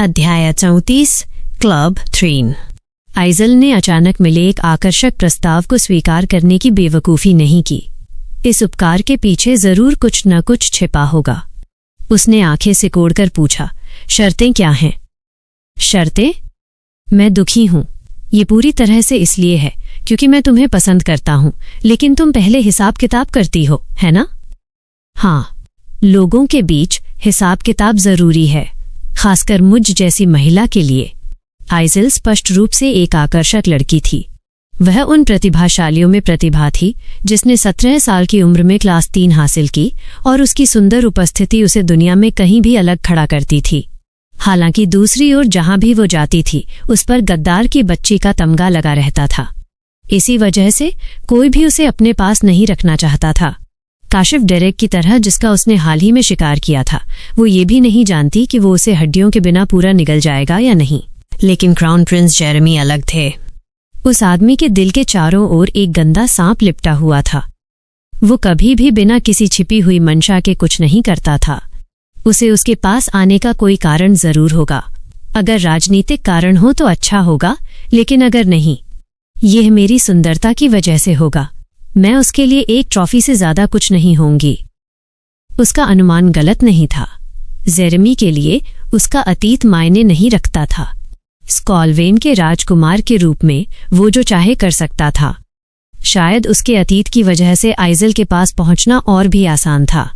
अध्याय 34 क्लब थ्रीन। आइजल ने अचानक मिले एक आकर्षक प्रस्ताव को स्वीकार करने की बेवकूफ़ी नहीं की। इस उपकार के पीछे जरूर कुछ न कुछ छिपा होगा। उसने आंखें सिकोड़कर पूछा, शर्तें क्या हैं? शर्तें? मैं दुखी हूं। ये पूरी तरह से इसलिए है क्योंकि मैं तुम्हें पसंद करता हूं, लेकिन तुम पहले हिसाब किताब करती हो, है ना? हाँ, लोगों के बीच हिसाब किताब जरूरी है, खासकर मुझ जैसी महिला के लिए। आइजल स्पष्ट रूप से एक आकर्षक लड़की थी। वह उन प्रतिभाशालियों में प्रतिभा थी जिसने 17 साल की उम्र में क्लास 3 हासिल की, और उसकी सुंदर उपस्थिति उसे दुनिया में कहीं भी अलग खड़ा करती थी। हालांकि दूसरी ओर जहां भी वो जाती थी उस पर गद्दार की बच्ची का तमगा लगा रहता था। इसी वजह से कोई भी उसे अपने पास नहीं रखना चाहता था। काशिफ डेरेक की तरह, जिसका उसने हाल ही में शिकार किया था, वो ये भी नहीं जानती कि वो उसे हड्डियों के बिना पूरा निगल जाएगा या नहीं। लेकिन क्राउन प्रिंस जेरेमी अलग थे। उस आदमी के दिल के चारों ओर एक गंदा सांप लिपटा हुआ था। वो कभी भी बिना किसी छिपी हुई मंशा के कुछ नहीं करता था। उसे उसके पास आने का कोई कारण जरूर होगा। अगर राजनीतिक कारण हो तो अच्छा होगा, लेकिन अगर नहीं, यह मेरी सुंदरता की वजह से होगा। मैं उसके लिए एक ट्रॉफी से ज्यादा कुछ नहीं होंगी। उसका अनुमान गलत नहीं था। जेरेमी के लिए उसका अतीत मायने नहीं रखता था। स्कॉलवेन के राजकुमार के रूप में वो जो चाहे कर सकता था। शायद उसके अतीत की वजह से आइजल के पास पहुंचना और भी आसान था।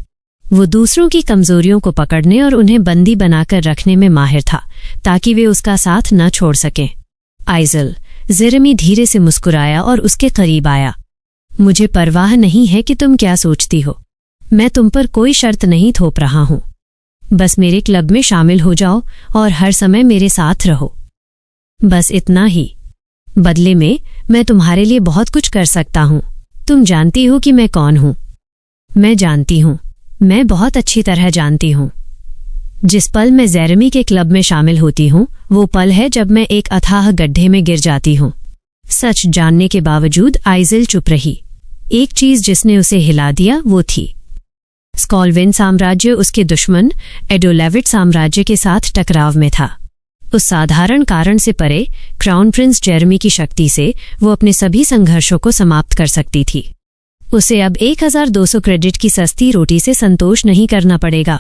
वो दूसरों की कमजोरियों को पकड़ने और उन्हें बंदी बनाकर रखने में माहिर था, ताकि वे उसका साथ न छोड़ सकें। आइजल, जेरेमी धीरे से मुस्कुराया और उसके करीब आया। मुझे परवाह नहीं है कि तुम क्या सोचती हो। मैं तुम पर कोई शर्त नहीं थोप रहा हूं। बस मेरे क्लब में शामिल हो जाओ और हर समय मेरे साथ रहो। बस इतना ही। बदले में मैं तुम्हारे लिए बहुत कुछ कर सकता हूं। तुम जानती हो कि मैं कौन हूं। मैं जानती हूं। मैं बहुत अच्छी तरह जानती हूं। जिस पल मैं जेरेमी के क्लब में शामिल होती हूं, वो पल है जब मैं एक अथाह गड्ढे में गिर जाती हूं। सच जानने के बावजूद आइजल चुप रही। एक चीज जिसने उसे हिला दिया वो थी स्कॉलवेन साम्राज्य उसके दुश्मन एडोलेविट साम्राज्य के साथ टकराव में था। उस साधारण कारण से परे, क्राउन प्रिंस जेरेमी की शक्ति से वो अपने सभी संघर्षों को समाप्त कर सकती थी। उसे अब 1200 क्रेडिट की सस्ती रोटी से संतोष नहीं करना पड़ेगा।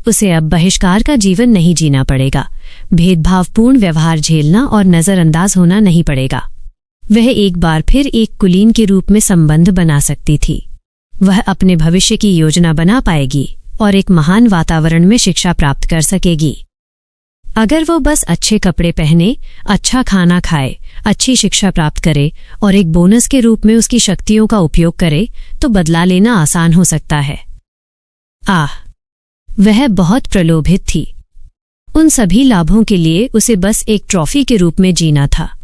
उसे अब बहिष्कार का जीवन नहीं जीना पड़ेगा। भेदभावपूर्ण व्यवहार झेलना और नजरअंदाज होना नहीं पड़ेगा। वह एक बार फिर एक कुलीन के रूप में संबंध बना सकती थी। वह अपने भविष्य की योजना बना पाएगी और एक महान वातावरण में शिक्षा प्राप्त कर सकेगी। अगर वो बस अच्छे कपड़े पहने, अच्छा खाना खाए, अच्छी शिक्षा प्राप्त करे और एक बोनस के रूप में उसकी शक्तियों का उपयोग करे, तो बदला लेना आसान हो सकता है। वह बहुत प्रलोभित थी। उन सभी लाभों के लिए उसे बस एक ट्रॉफी के रूप में जीना था।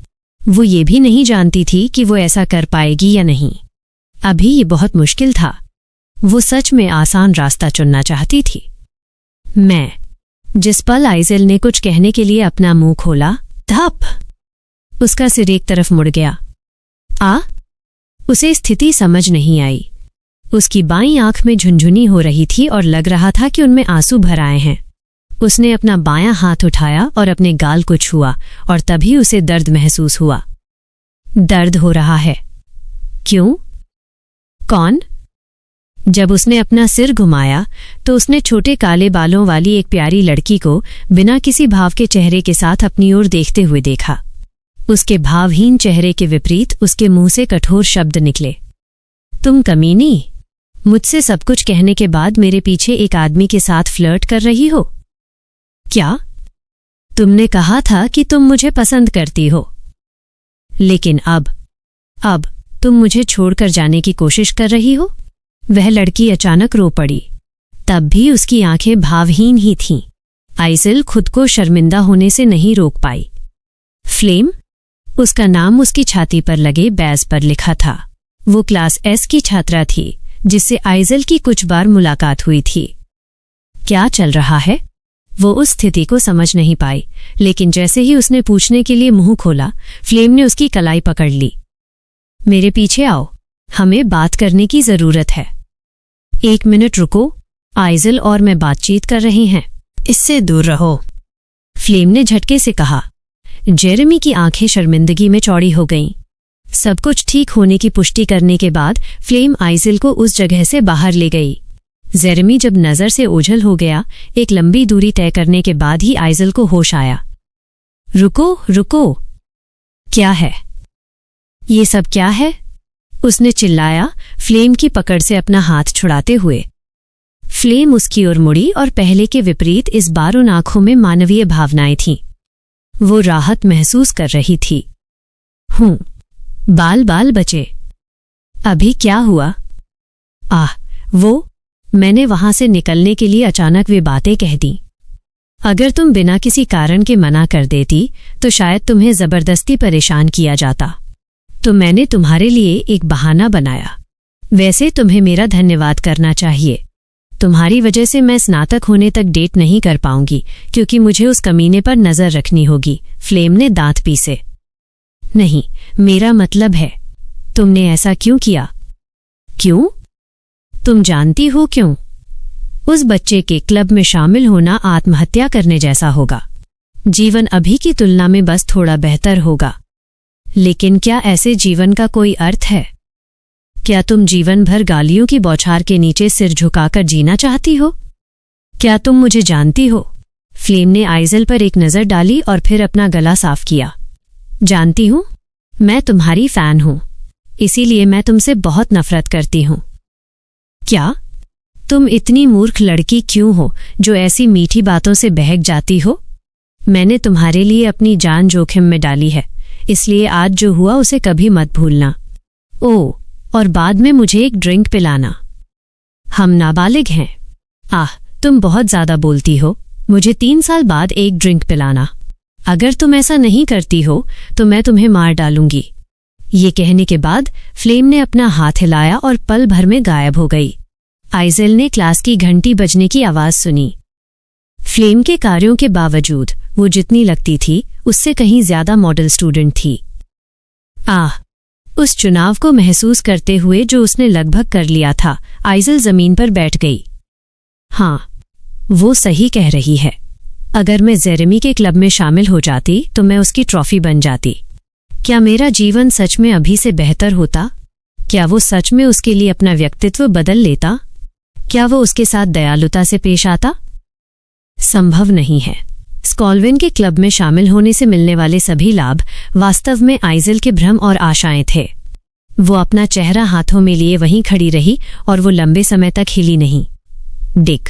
वो ये भी नहीं जानती थी कि वो ऐसा कर पाएगी या नहीं। अभी ये बहुत मुश्किल था। वो सच में आसान रास्ता चुनना चाहती थी। जिस पल आइजल ने कुछ कहने के लिए अपना मुंह खोला, धप! उसका सिर एक तरफ मुड़ गया। उसे स्थिति समझ नहीं आई। उसकी बाईं आंख में झुनझुनी हो रही थी और लग रहा था कि उनमें आंसू भर आए हैं। उसने अपना बायां हाथ उठाया और अपने गाल को छुआ, और तभी उसे दर्द महसूस हुआ। दर्द हो रहा है। क्यों? कौन? जब उसने अपना सिर घुमाया तो उसने छोटे काले बालों वाली एक प्यारी लड़की को बिना किसी भाव के चेहरे के साथ अपनी ओर देखते हुए देखा। उसके भावहीन चेहरे के विपरीत उसके मुंह से कठोर शब्द निकले। तुम कमीनी! मुझसे सब कुछ कहने के बाद मेरे पीछे एक आदमी के साथ फ्लर्ट कर रही हो? क्या? तुमने कहा था कि तुम मुझे पसंद करती हो, लेकिन अब तुम मुझे छोड़कर जाने की कोशिश कर रही हो? वह लड़की अचानक रो पड़ी। तब भी उसकी आंखें भावहीन ही थीं। आइजल खुद को शर्मिंदा होने से नहीं रोक पाई। फ्लेम? उसका नाम उसकी छाती पर लगे बैज पर लिखा था। वो क्लास एस की छात्रा थी जिससे आइजल की कुछ बार मुलाकात हुई थी। क्या चल रहा है? वो उस स्थिति को समझ नहीं पाई, लेकिन जैसे ही उसने पूछने के लिए मुंह खोला, फ्लेम ने उसकी कलाई पकड़ ली। मेरे पीछे आओ, हमें बात करने की जरूरत है। 1 मिनट रुको, आइजल और मैं बातचीत कर रहे हैं। इससे दूर रहो। फ्लेम ने झटके से कहा। जेरेमी की आंखें शर्मिंदगी में चौड़ी हो गईं। सब कुछ ठीक होने की पुष्टि करने के बाद फ्लेम आइज़ल को उस जगह से बाहर ले गई। जेरेमी जब नज़र से ओझल हो गया, एक लंबी दूरी तय करने के बाद ही आइज़ल को होश आया। रुको रुको, क्या है ये सब, क्या है? उसने चिल्लाया, फ्लेम की पकड़ से अपना हाथ छुड़ाते हुए। फ्लेम उसकी ओर मुड़ी और पहले के विपरीत इस बार उन आंखों में मानवीय भावनाएं थीं। वो राहत महसूस कर रही थी। बाल बाल बचे। अभी क्या हुआ? मैंने वहां से निकलने के लिए अचानक वे बातें कह दी। अगर तुम बिना किसी कारण के मना कर देती तो शायद तुम्हें जबरदस्ती परेशान किया जाता, तो मैंने तुम्हारे लिए एक बहाना बनाया। वैसे तुम्हें मेरा धन्यवाद करना चाहिए। तुम्हारी वजह से मैं स्नातक होने तक डेट नहीं कर पाऊंगी, क्योंकि मुझे उस कमीने पर नजर रखनी होगी। फ्लेम ने दांत पीसे। नहीं, मेरा मतलब है, तुमने ऐसा क्यों किया? क्यों? तुम जानती हो क्यों? उस बच्चे के क्लब में शामिल होना आत्महत्या करने जैसा होगा। जीवन अभी की तुलना में बस थोड़ा बेहतर होगा, लेकिन क्या ऐसे जीवन का कोई अर्थ है? क्या तुम जीवन भर गालियों की बौछार के नीचे सिर झुकाकर जीना चाहती हो? क्या तुम मुझे जानती हो? फ्लेम ने आइज़ल पर एक नज़र डाली और फिर अपना गला साफ किया। जानती हूं, मैं तुम्हारी फैन हूं, इसीलिए मैं तुमसे बहुत नफरत करती हूं। क्या? तुम इतनी मूर्ख लड़की क्यों हो जो ऐसी मीठी बातों से बहक जाती हो? मैंने तुम्हारे लिए अपनी जान जोखिम में डाली है, इसलिए आज जो हुआ उसे कभी मत भूलना। और बाद में मुझे एक ड्रिंक पिलाना। हम नाबालिग हैं। तुम बहुत ज्यादा बोलती हो। मुझे 3 साल बाद एक ड्रिंक पिलाना। अगर तुम ऐसा नहीं करती हो तो मैं तुम्हें मार डालूंगी। ये कहने के बाद फ्लेम ने अपना हाथ हिलाया और पल भर में गायब हो गई। आइज़ल ने क्लास की घंटी बजने की आवाज सुनी। फ्लेम के कार्यों के बावजूद वो जितनी लगती थी उससे कहीं ज्यादा मॉडल स्टूडेंट थी। उस चुनाव को महसूस करते हुए जो उसने लगभग कर लिया था, आइज़ल जमीन पर बैठ गई। वो सही कह रही है। अगर मैं जेरेमी के क्लब में शामिल हो जाती तो मैं उसकी ट्रॉफी बन जाती। क्या मेरा जीवन सच में अभी से बेहतर होता? क्या वो सच में उसके लिए अपना व्यक्तित्व बदल लेता? क्या वो उसके साथ दयालुता से पेश आता? संभव नहीं है। स्कॉलविन के क्लब में शामिल होने से मिलने वाले सभी लाभ वास्तव में आइज़ल के भ्रम और आशाएं थे। वो अपना चेहरा हाथों में लिए वहीं खड़ी रही और वो लंबे समय तक हिली नहीं। डिक।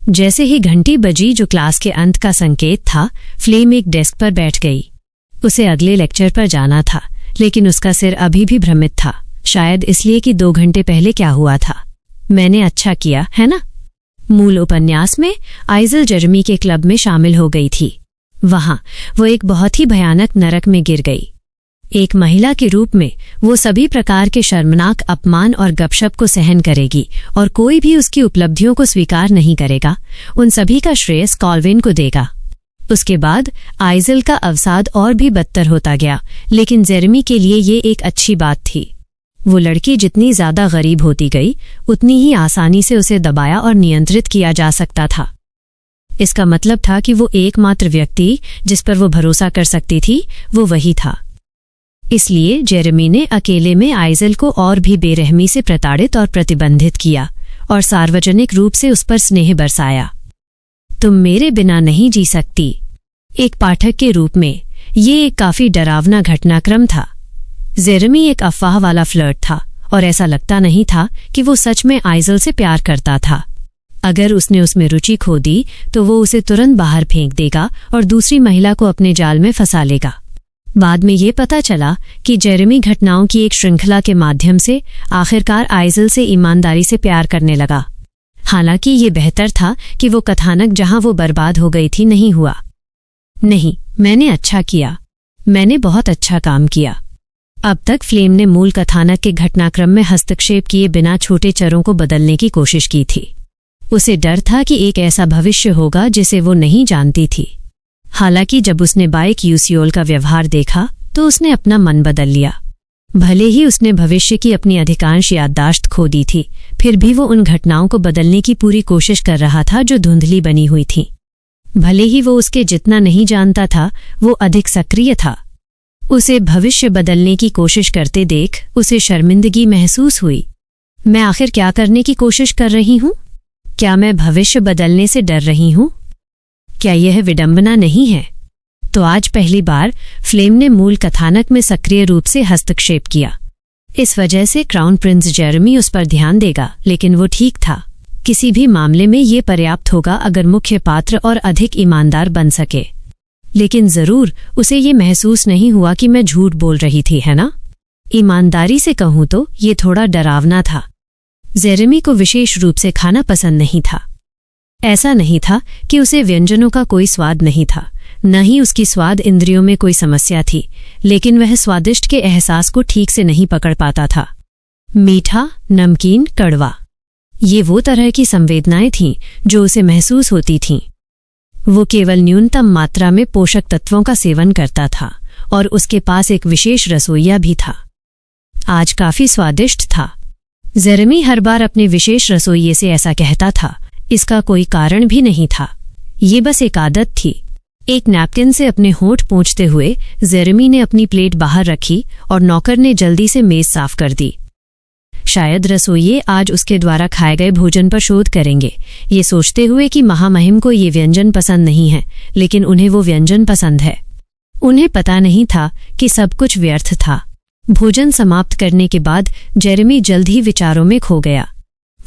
जैसे ही घंटी बजी जो क्लास के अंत का संकेत था, फ्लेम एक डेस्क पर बैठ गई। उसे अगले लेक्चर पर जाना था, लेकिन उसका सिर अभी भी भ्रमित था, शायद इसलिए कि 2 घंटे पहले क्या हुआ था। मैंने अच्छा किया, है ना? मूल उपन्यास में आइज़ल जेरेमी के क्लब में शामिल हो गई थी। वहां वो एक बहुत ही भयानक नरक में गिर गई। एक महिला के रूप में वो सभी प्रकार के शर्मनाक अपमान और गपशप को सहन करेगी और कोई भी उसकी उपलब्धियों को स्वीकार नहीं करेगा। उन सभी का श्रेय स्कॉलविन को देगा। उसके बाद आइज़ल का अवसाद और भी बदतर होता गया, लेकिन जेरेमी के लिए ये एक अच्छी बात थी। वो लड़की जितनी ज्यादा गरीब होती गई, उतनी ही आसानी से उसे दबाया और नियंत्रित किया जा सकता था। इसका मतलब था कि वो एकमात्र व्यक्ति जिस पर वो भरोसा कर सकती थी, वो वही था। इसलिए जेरेमी ने अकेले में आइज़ल को और भी बेरहमी से प्रताड़ित और प्रतिबंधित किया और सार्वजनिक रूप से उस पर स्नेह बरसाया। तुम मेरे बिना नहीं जी सकती। एक पाठक के रूप में ये एक काफी डरावना घटनाक्रम था। जेरेमी एक अफवाह वाला फ्लर्ट था और ऐसा लगता नहीं था कि वो सच में आइज़ल से प्यार करता था। अगर उसने उसमें रुचि खो दी तो वो उसे तुरंत बाहर फेंक देगा और दूसरी महिला को अपने जाल में फंसा लेगा। बाद में ये पता चला कि जेरेमी घटनाओं की एक श्रृंखला के माध्यम से आखिरकार आइज़ल से ईमानदारी से प्यार करने लगा। हालांकि ये बेहतर था कि वो कथानक जहां वो बर्बाद हो गई थी नहीं हुआ। नहीं, मैंने अच्छा किया। मैंने बहुत अच्छा काम किया। अब तक फ्लेम ने मूल कथानक के घटनाक्रम में हस्तक्षेप किए बिना छोटे चरों को बदलने की कोशिश की थी। उसे डर था कि एक ऐसा भविष्य होगा जिसे वो नहीं जानती थी। हालांकि जब उसने बाइक यूसियोल का व्यवहार देखा तो उसने अपना मन बदल लिया। भले ही उसने भविष्य की अपनी अधिकांश याददाश्त खो दी थी, फिर भी वो उन घटनाओं को बदलने की पूरी कोशिश कर रहा था जो धुंधली बनी हुई थीं। भले ही वो उसके जितना नहीं जानता था, वो अधिक सक्रिय था। उसे भविष्य बदलने की कोशिश करते देख उसे शर्मिंदगी महसूस हुई। मैं आखिर क्या करने की कोशिश कर रही हूं? क्या मैं भविष्य बदलने से डर रही हूं? क्या यह विडंबना नहीं है? तो आज पहली बार फ्लेम ने मूल कथानक में सक्रिय रूप से हस्तक्षेप किया। इस वजह से क्राउन प्रिंस जेरेमी उस पर ध्यान देगा, लेकिन वो ठीक था। किसी भी मामले में ये पर्याप्त होगा अगर मुख्य पात्र और अधिक ईमानदार बन सके। लेकिन जरूर उसे ये महसूस नहीं हुआ कि मैं झूठ बोल रही थी, है ना? ईमानदारी से कहूं तो ये थोड़ा डरावना था। जेरेमी को विशेष रूप से खाना पसंद नहीं था। ऐसा नहीं था कि उसे व्यंजनों का कोई स्वाद नहीं था, न ही उसकी स्वाद इंद्रियों में कोई समस्या थी, लेकिन वह स्वादिष्ट के एहसास को ठीक से नहीं पकड़ पाता था। मीठा, नमकीन, कड़वा, ये वो तरह की संवेदनाएं थीं जो उसे महसूस होती थीं। वो केवल न्यूनतम मात्रा में पोषक तत्वों का सेवन करता था और उसके पास एक विशेष रसोइया भी था। आज काफी स्वादिष्ट था। जेरेमी हर बार अपने विशेष रसोइये से ऐसा कहता था। इसका कोई कारण भी नहीं था, ये बस एक आदत थी। एक नैपकिन से अपने होंठ पोंछते हुए जेरेमी ने अपनी प्लेट बाहर रखी और नौकर ने जल्दी से मेज साफ कर दी। शायद रसोइये आज उसके द्वारा खाए गए भोजन पर शोध करेंगे, ये सोचते हुए कि महामहिम को ये व्यंजन पसंद नहीं है, लेकिन उन्हें वो व्यंजन पसंद है। उन्हें पता नहीं था कि सब कुछ व्यर्थ था। भोजन समाप्त करने के बाद जेरेमी जल्द ही विचारों में खो गया।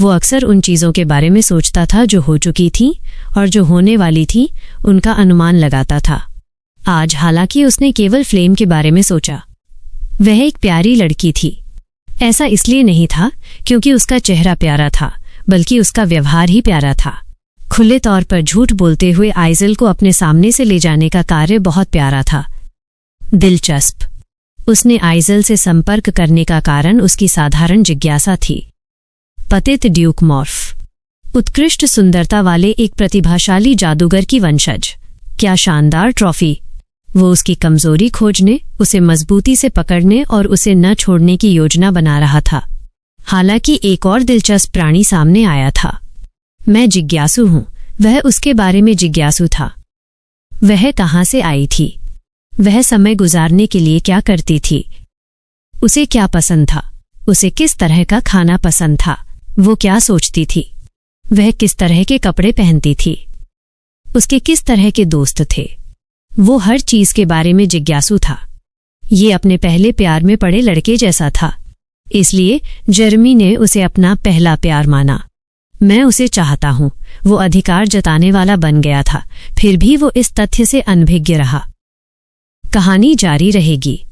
वो अक्सर उन चीज़ों के बारे में सोचता था जो हो चुकी थीं और जो होने वाली थीं, उनका अनुमान लगाता था। आज हालांकि उसने केवल फ्लेम के बारे में सोचा। वह एक प्यारी लड़की थी। ऐसा इसलिए नहीं था क्योंकि उसका चेहरा प्यारा था, बल्कि उसका व्यवहार ही प्यारा था। खुले तौर पर झूठ बोलते हुए आइजल को अपने सामने से ले जाने का कार्य बहुत प्यारा था। दिलचस्प। उसने आइजल से संपर्क करने का कारण उसकी साधारण जिज्ञासा थी। पतित ड्यूक मॉर्फ, उत्कृष्ट सुंदरता वाले एक प्रतिभाशाली जादूगर की वंशज। क्या शानदार ट्रॉफी! वो उसकी कमजोरी खोजने, उसे मजबूती से पकड़ने और उसे न छोड़ने की योजना बना रहा था। हालांकि एक और दिलचस्प प्राणी सामने आया था। मैं जिज्ञासु हूं, वह उसके बारे में जिज्ञासु था। वह कहाँ से आई थी? वह समय गुजारने के लिए क्या करती थी? उसे क्या पसंद था? उसे किस तरह का खाना पसंद था? वो क्या सोचती थी? वह किस तरह के कपड़े पहनती थी? उसके किस तरह के दोस्त थे? वो हर चीज के बारे में जिज्ञासु था। ये अपने पहले प्यार में पड़े लड़के जैसा था। इसलिए जेरेमी ने उसे अपना पहला प्यार माना। मैं उसे चाहता हूं, वो अधिकार जताने वाला बन गया था। फिर भी वो इस तथ्य से अनभिज्ञ रहा। कहानी जारी रहेगी।